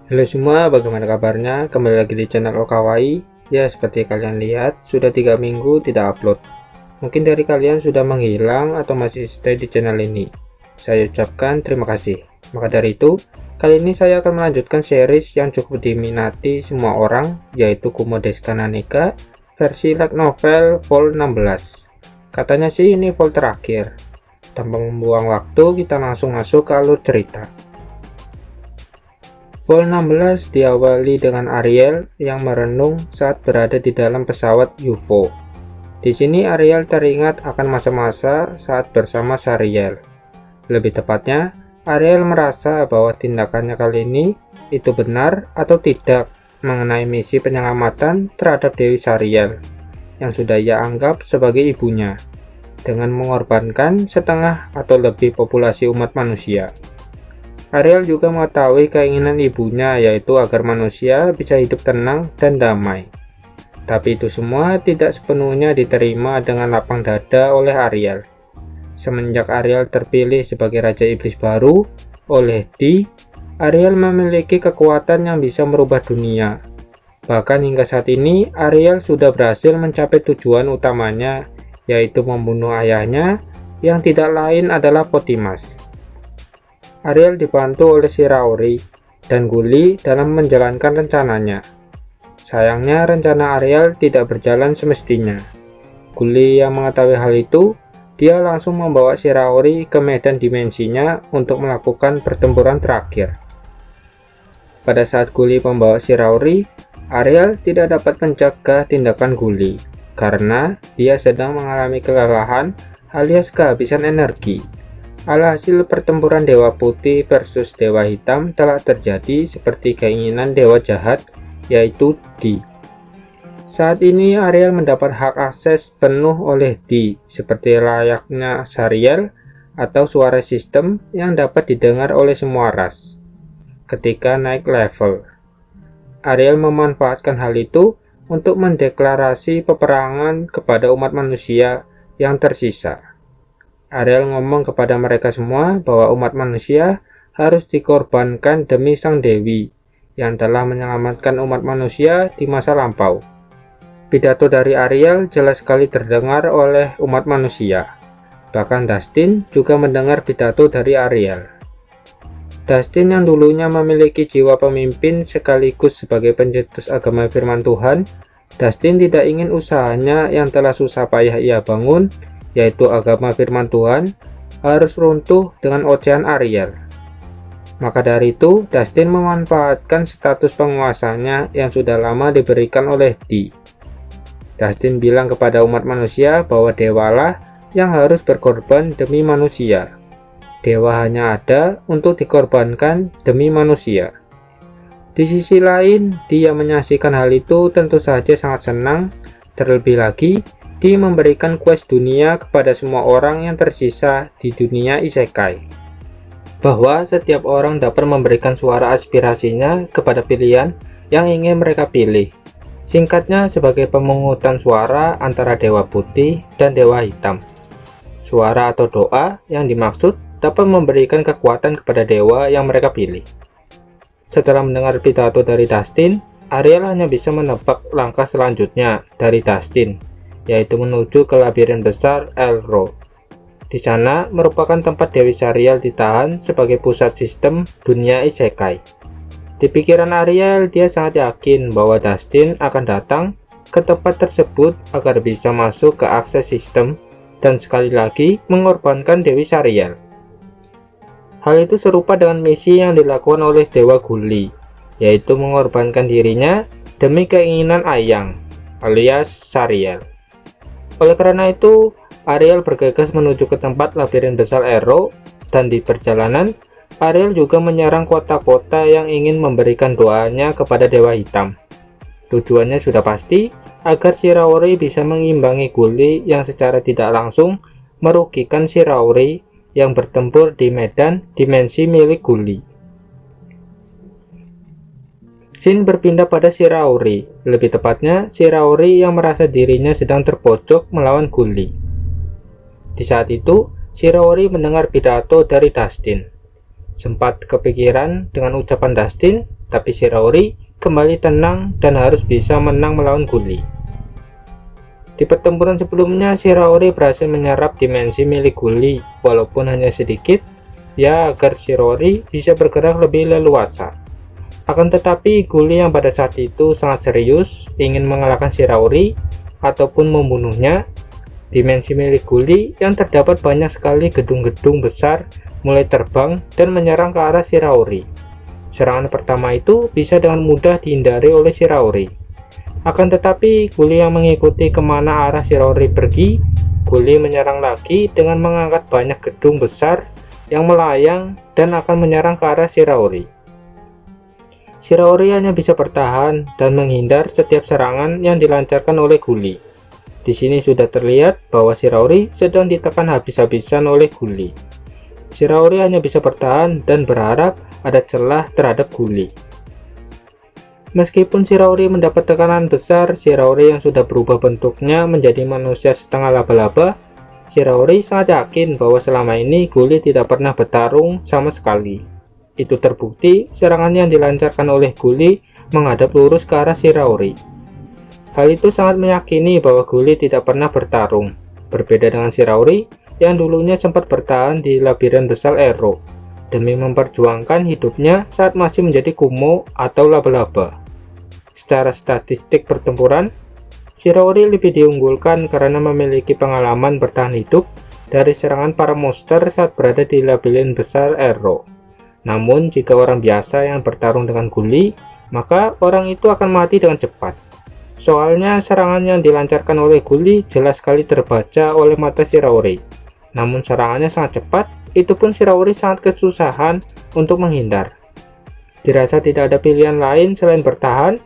Halo semua, bagaimana kabarnya? Kembali lagi di channel Okawai. Ya, seperti kalian lihat, sudah 3 minggu tidak upload. Mungkin dari kalian sudah menghilang atau masih stay di channel ini. Saya ucapkan terima kasih. Maka dari itu, kali ini saya akan melanjutkan series yang cukup diminati semua orang, yaitu Kumo desu Kananeka versi light novel vol 16. Katanya sih ini vol terakhir. Tanpa membuang waktu, kita langsung masuk ke alur cerita. Vol 16 diawali dengan Ariel yang merenung saat berada di dalam pesawat UFO. Di sini Ariel teringat akan masa-masa saat bersama Sariel. Lebih tepatnya, Ariel merasa bahwa tindakannya kali ini itu benar atau tidak mengenai misi penyelamatan terhadap Dewi Sariel yang sudah ia anggap sebagai ibunya, dengan mengorbankan setengah atau lebih populasi umat manusia. Ariel juga mengetahui keinginan ibunya, yaitu agar manusia bisa hidup tenang dan damai. Tapi itu semua tidak sepenuhnya diterima dengan lapang dada oleh Ariel. Semenjak Ariel terpilih sebagai Raja Iblis baru oleh Di, Ariel memiliki kekuatan yang bisa merubah dunia. Bahkan hingga saat ini, Ariel sudah berhasil mencapai tujuan utamanya, yaitu membunuh ayahnya, yang tidak lain adalah Potimas. Ariel dibantu oleh Shiraori dan Guli dalam menjalankan rencananya. Sayangnya rencana Ariel tidak berjalan semestinya. Guli yang mengetahui hal itu, dia langsung membawa Shiraori ke medan dimensinya untuk melakukan pertempuran terakhir. Pada saat Guli membawa Shiraori, Ariel tidak dapat mencegah tindakan Guli karena dia sedang mengalami kelelahan alias kehabisan energi. Alhasil pertempuran Dewa Putih versus Dewa Hitam telah terjadi seperti keinginan Dewa Jahat, yaitu Di. Saat ini Ariel mendapat hak akses penuh oleh Di, seperti layaknya Sariel atau suara sistem yang dapat didengar oleh semua ras. Ketika naik level, Ariel memanfaatkan hal itu untuk mendeklarasi peperangan kepada umat manusia yang tersisa. Ariel ngomong kepada mereka semua bahwa umat manusia harus dikorbankan demi Sang Dewi yang telah menyelamatkan umat manusia di masa lampau. Pidato dari Ariel jelas sekali terdengar oleh umat manusia. Bahkan Dustin juga mendengar pidato dari Ariel. Dustin yang dulunya memiliki jiwa pemimpin sekaligus sebagai pencetus agama firman Tuhan, Dustin tidak ingin usahanya yang telah susah payah ia bangun, yaitu agama firman Tuhan, harus runtuh dengan ocehan Ariel. Maka dari itu, Dustin memanfaatkan status penguasanya yang sudah lama diberikan oleh Di. Dustin bilang kepada umat manusia bahwa dewalah yang harus berkorban demi manusia. Dewa hanya ada untuk dikorbankan demi manusia. Di sisi lain, dia menyaksikan hal itu tentu saja sangat senang, terlebih lagi Di memberikan quest dunia kepada semua orang yang tersisa di dunia isekai, bahwa setiap orang dapat memberikan suara aspirasinya kepada pilihan yang ingin mereka pilih. Singkatnya, sebagai pemungutan suara antara Dewa Putih dan Dewa Hitam. Suara atau doa yang dimaksud dapat memberikan kekuatan kepada dewa yang mereka pilih. Setelah mendengar pidato dari Dustin, Ariel hanya bisa menebak langkah selanjutnya dari Dustin, yaitu menuju ke labirin besar Elro. Di sana merupakan tempat Dewi Sariel ditahan sebagai pusat sistem dunia isekai. Di pikiran Ariel, dia sangat yakin bahwa Dustin akan datang ke tempat tersebut agar bisa masuk ke akses sistem dan sekali lagi mengorbankan Dewi Sariel. Hal itu serupa dengan misi yang dilakukan oleh Dewa Guli, yaitu mengorbankan dirinya demi keinginan Ayang alias Sariel. Oleh karena itu, Ariel bergegas menuju ke tempat labirin besar Ero, dan di perjalanan, Ariel juga menyerang kota-kota yang ingin memberikan doanya kepada Dewa Hitam. Tujuannya sudah pasti, agar Shiraori bisa mengimbangi Guli yang secara tidak langsung merugikan Shiraori yang bertempur di medan dimensi milik Guli. Scene berpindah pada Shiraori, lebih tepatnya Shiraori yang merasa dirinya sedang terpojok melawan Guli. Di saat itu, Shiraori mendengar pidato dari Dustin. Sempat kepikiran dengan ucapan Dustin tapi Shiraori kembali tenang dan harus bisa menang melawan Gully. Di pertempuran sebelumnya, Shiraori berhasil menyerap dimensi milik Gully, walaupun hanya sedikit, ya agar Shiraori bisa bergerak lebih leluasa. Akan tetapi, Gully yang pada saat itu sangat serius ingin mengalahkan Shiraori ataupun membunuhnya. Dimensi milik Gully yang terdapat banyak sekali gedung-gedung besar mulai terbang dan menyerang ke arah Shiraori. Serangan pertama itu bisa dengan mudah dihindari oleh Shiraori. Akan tetapi, Gully yang mengikuti kemana arah Shiraori pergi, Gully menyerang lagi dengan mengangkat banyak gedung besar yang melayang dan akan menyerang ke arah Shiraori. Shiraori hanya bisa bertahan dan menghindar setiap serangan yang dilancarkan oleh Gully. Di sini sudah terlihat bahwa Shiraori sedang ditekan habis-habisan oleh Gully. Shiraori hanya bisa bertahan dan berharap ada celah terhadap Gully. Meskipun Shiraori mendapat tekanan besar, Shiraori yang sudah berubah bentuknya menjadi manusia setengah laba-laba, Shiraori sangat yakin bahwa selama ini Gully tidak pernah bertarung sama sekali. Itu terbukti serangan yang dilancarkan oleh Gully menghadap lurus ke arah Shiraori. Hal itu sangat meyakini bahwa Gully tidak pernah bertarung, berbeda dengan Shiraori yang dulunya sempat bertahan di labirin besar Ero demi memperjuangkan hidupnya saat masih menjadi Kumo atau laba-laba. Secara statistik pertempuran, Shiraori lebih diunggulkan karena memiliki pengalaman bertahan hidup dari serangan para monster saat berada di labirin besar Ero. Namun jika orang biasa yang bertarung dengan Gully, maka orang itu akan mati dengan cepat. Soalnya serangan yang dilancarkan oleh Gully jelas sekali terbaca oleh mata Shiraori. Namun serangannya sangat cepat, itu pun Shiraori sangat kesusahan untuk menghindar. Dirasa tidak ada pilihan lain selain bertahan,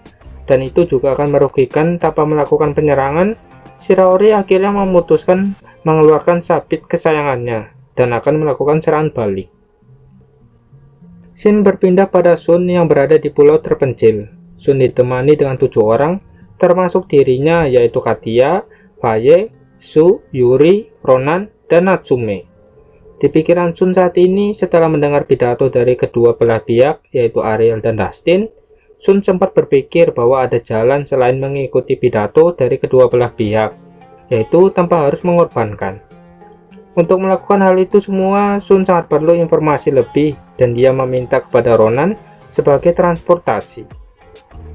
dan itu juga akan merugikan tanpa melakukan penyerangan, Shiraori akhirnya memutuskan mengeluarkan sabit kesayangannya dan akan melakukan serangan balik. Scene berpindah pada Shun yang berada di pulau terpencil. Shun ditemani dengan 7 orang, termasuk dirinya yaitu Katia, Faye, Su, Yuri, Ronan, dan Natsume. Di pikiran Shun saat ini, setelah mendengar pidato dari kedua belah pihak, yaitu Ariel dan Dustin, Shun sempat berpikir bahwa ada jalan selain mengikuti pidato dari kedua belah pihak, yaitu tanpa harus mengorbankan. Untuk melakukan hal itu semua, Shun sangat perlu informasi lebih, dan dia meminta kepada Ronan sebagai transportasi.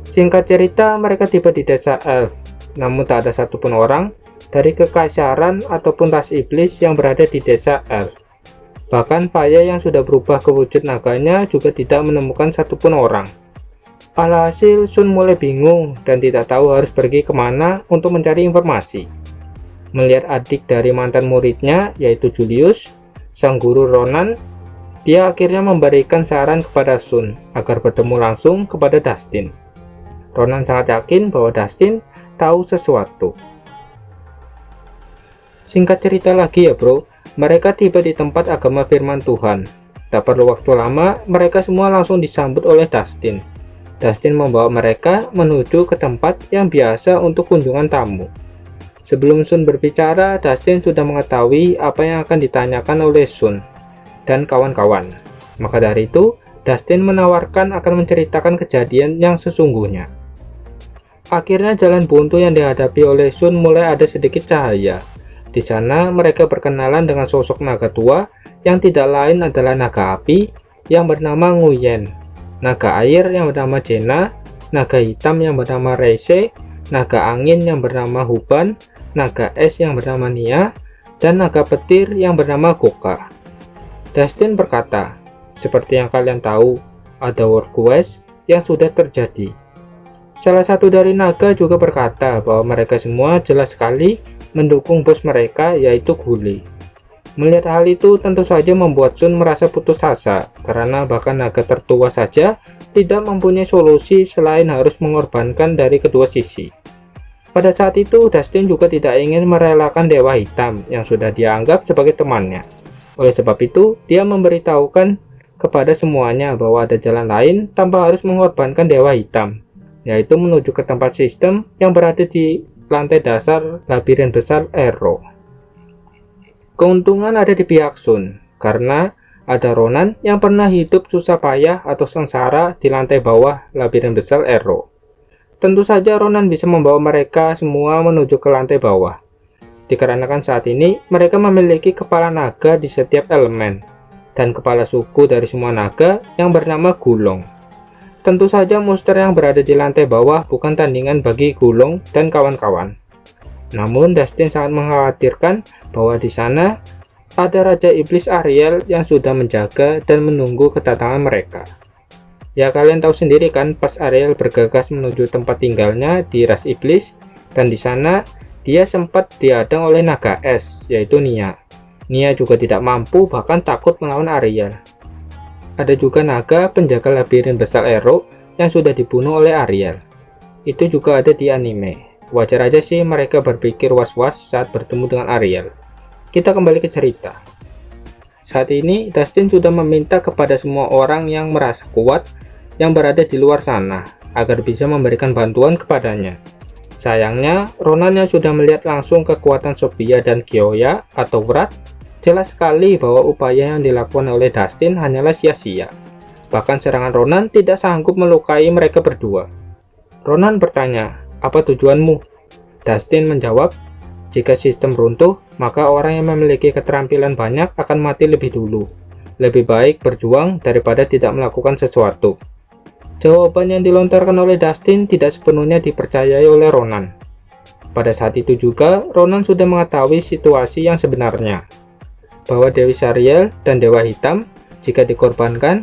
Singkat cerita, mereka tiba di desa Elf, namun tak ada satupun orang dari kekaisaran ataupun ras iblis yang berada di desa Elf. Bahkan Faye yang sudah berubah ke wujud naganya juga tidak menemukan satupun orang. Alhasil Shun mulai bingung dan tidak tahu harus pergi kemana untuk mencari informasi. Melihat adik dari mantan muridnya yaitu Julius, sang guru Ronan, dia akhirnya memberikan saran kepada Shun agar bertemu langsung kepada Dustin. Ronan sangat yakin bahwa Dustin tahu sesuatu. Singkat cerita lagi ya bro, mereka tiba di tempat agama firman Tuhan. Tak perlu waktu lama, mereka semua langsung disambut oleh Dustin. Dustin membawa mereka menuju ke tempat yang biasa untuk kunjungan tamu. Sebelum Shun berbicara, Dustin sudah mengetahui apa yang akan ditanyakan oleh Shun dan kawan-kawan. Maka dari itu, Dustin menawarkan akan menceritakan kejadian yang sesungguhnya. Akhirnya jalan buntu yang dihadapi oleh Shun mulai ada sedikit cahaya. Di sana mereka berkenalan dengan sosok naga tua yang tidak lain adalah naga api yang bernama Nguyen, naga air yang bernama Jena, naga hitam yang bernama Reise, naga angin yang bernama Huban, naga es yang bernama Nia, dan naga petir yang bernama Goka. Dustin berkata, seperti yang kalian tahu, ada war quest yang sudah terjadi. Salah satu dari naga juga berkata bahwa mereka semua jelas sekali mendukung bos mereka yaitu Gully. Melihat hal itu tentu saja membuat Shun merasa putus asa karena bahkan naga tertua saja tidak mempunyai solusi selain harus mengorbankan dari kedua sisi. Pada saat itu Dustin juga tidak ingin merelakan Dewa Hitam yang sudah dianggap sebagai temannya. Oleh sebab itu dia memberitahukan kepada semuanya bahwa ada jalan lain tanpa harus mengorbankan Dewa Hitam, yaitu menuju ke tempat sistem yang berada di lantai dasar labirin besar Ero. Keuntungan ada di pihak Shun, karena Ada Ronan yang pernah hidup susah payah atau sengsara di lantai bawah labirin besar Arrow. Tentu saja Ronan bisa membawa mereka semua menuju ke lantai bawah, dikarenakan saat ini mereka memiliki kepala naga di setiap elemen, dan kepala suku dari semua naga yang bernama Gulong. Tentu saja monster yang berada di lantai bawah bukan tandingan bagi Gulong dan kawan-kawan. Namun Dustin sangat mengkhawatirkan bahwa di sana ada Raja Iblis Ariel yang sudah menjaga dan menunggu kedatangan mereka. Ya, kalian tahu sendiri kan, pas Ariel bergegas menuju tempat tinggalnya di Ras Iblis, dan di sana dia sempat dihadang oleh naga es, yaitu Nia. Nia juga tidak mampu, bahkan takut melawan Ariel. Ada juga naga penjaga labirin besar Arrow yang sudah dibunuh oleh Ariel. Itu juga ada di anime. Wajar aja sih mereka berpikir was-was saat bertemu dengan Ariel. Kita kembali ke cerita. Saat ini Dustin sudah meminta kepada semua orang yang merasa kuat yang berada di luar sana agar bisa memberikan bantuan kepadanya. Sayangnya Ronan yang sudah melihat langsung kekuatan Sophia dan Kyoya atau Wrath, jelas sekali bahwa upaya yang dilakukan oleh Dustin hanyalah sia-sia. Bahkan serangan Ronan tidak sanggup melukai mereka berdua. Ronan bertanya, "Apa tujuanmu?" Dustin menjawab, "Jika sistem runtuh, maka orang yang memiliki keterampilan banyak akan mati lebih dulu. Lebih baik berjuang daripada tidak melakukan sesuatu." Jawaban yang dilontarkan oleh Dustin tidak sepenuhnya dipercayai oleh Ronan. Pada saat itu juga, Ronan sudah mengetahui situasi yang sebenarnya, bahwa Dewi Sariel dan Dewa Hitam, jika dikorbankan,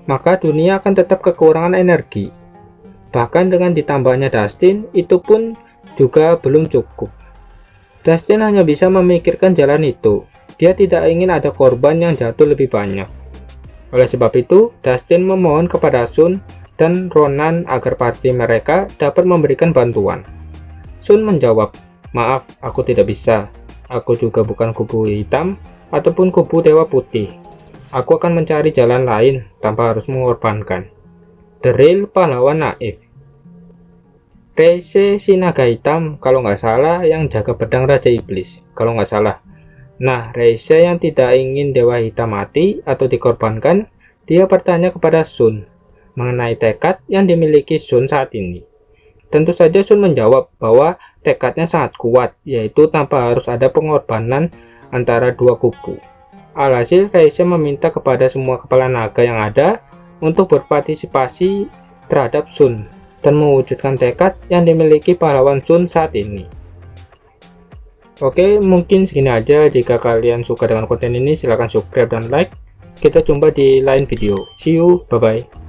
maka dunia akan tetap kekurangan energi. Bahkan dengan ditambahnya Dustin, itu pun juga belum cukup. Dustin hanya bisa memikirkan jalan itu. Dia tidak ingin ada korban yang jatuh lebih banyak. Oleh sebab itu, Dustin memohon kepada Sun dan Ronan agar parti mereka dapat memberikan bantuan. Sun menjawab, "Maaf, aku tidak bisa. Aku juga bukan kubu hitam ataupun kubu Dewa Putih. Aku akan mencari jalan lain tanpa harus mengorbankan." The real pahlawan naif. Reise si naga hitam, kalau nggak salah, yang jaga pedang Raja Iblis, kalau nggak salah. Nah, Reise yang tidak ingin Dewa Hitam mati atau dikorbankan, dia bertanya kepada Sun mengenai tekad yang dimiliki Sun saat ini. Tentu saja Sun menjawab bahwa tekadnya sangat kuat, yaitu tanpa harus ada pengorbanan antara dua kubu. Alhasil, Reise meminta kepada semua kepala naga yang ada untuk berpartisipasi terhadap Sun dan mewujudkan tekad yang dimiliki pahlawan Sun saat ini. Oke, mungkin segini aja. Jika kalian suka dengan konten ini, silahkan subscribe dan like. Kita jumpa di lain video. See you, bye-bye.